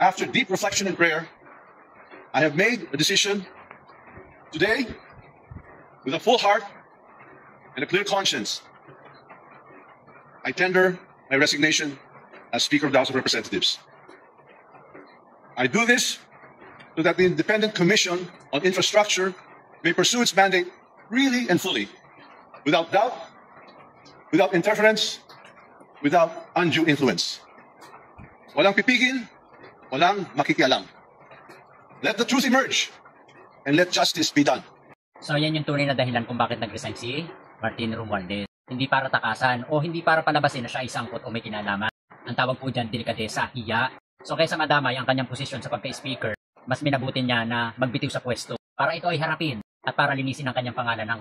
after deep reflection and prayer, I have made a decision today with a full heart and a clear conscience. I tender my resignation as Speaker of the House of Representatives. I do this so that the Independent Commission on Infrastructure may pursue its mandate really and fully, without doubt, without interference, without undue influence. Walang pipigil, walang makikialam. Let the truth emerge, and let justice be done. So yan yung tunay na dahilan kung bakit nag-resign si Martin Romualdez. Hindi para takasan o hindi para palabasin na siya ay sangkot o may kinalaman. Ang tawag po dyan, delikadesa, hiya. So kaysa madamay ang kanyang posisyon sa pagka-speaker, mas minabuti niya na magbitiw sa pwesto para ito ay harapin at para linisin ang kanyang pangalan ng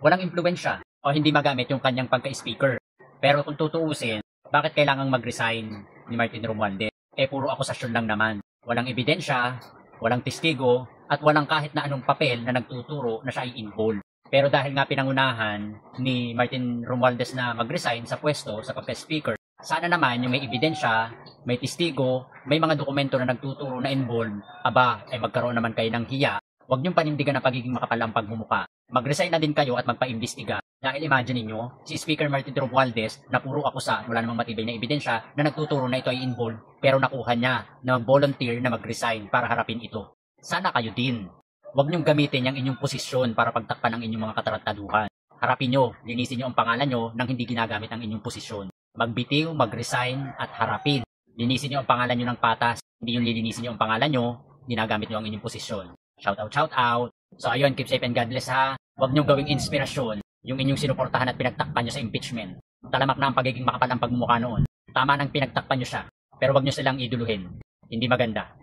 walang impluensya o hindi magamit yung kanyang pagka-speaker. Pero kung tutuusin, bakit kailangang mag-resign ni Martin Romualdez? Puro akusasyon lang naman. Walang ebidensya, walang testigo, at walang kahit na anong papel na nagtuturo na siya ay involved. Pero dahil nga pinangunahan ni Martin Romualdez na mag-resign sa pwesto sa pagka-speaker, sana naman yung may ebidensya, may testigo, may mga dokumento na nagtuturo na involved, ay magkaroon naman kayo ng hiya. Huwag niyong panindigan na pagiging makapal ang pagmumuka. Mag-resign na din kayo at magpa-imbestiga. Dahil imagine niyo, si Speaker Martin Romualdez na puro akusa, wala namang matibay na ebidensya na nagtuturo na ito ay involved, pero nakuha niya na mag-volunteer na mag-resign para harapin ito. Sana kayo din. Huwag niyong gamitin yung inyong posisyon para pagtakpan ang inyong mga katarantaduhan. Harapin niyo, linisin niyo ang pangalan niyo nang hindi ginagamit ang inyong posisyon. Magbitiw, mag-resign at harapin. Linisin niyo ang pangalan niyo ng patas. Hindi yung lilinisin niyo ang pangalan niyo, ginagamit niyo ang inyong posisyon. Shout out, shout out. So ayun, keep safe and God bless ha. Huwag niyong gawing inspirasyon yung inyong sinuportahan at pinagtakpan niyo sa impeachment. Talamak na ang pagiging makapal ang pagmumukha noon. Tama nang pinagtakpan niyo siya, pero huwag niyo silang iduluhin. Hindi maganda.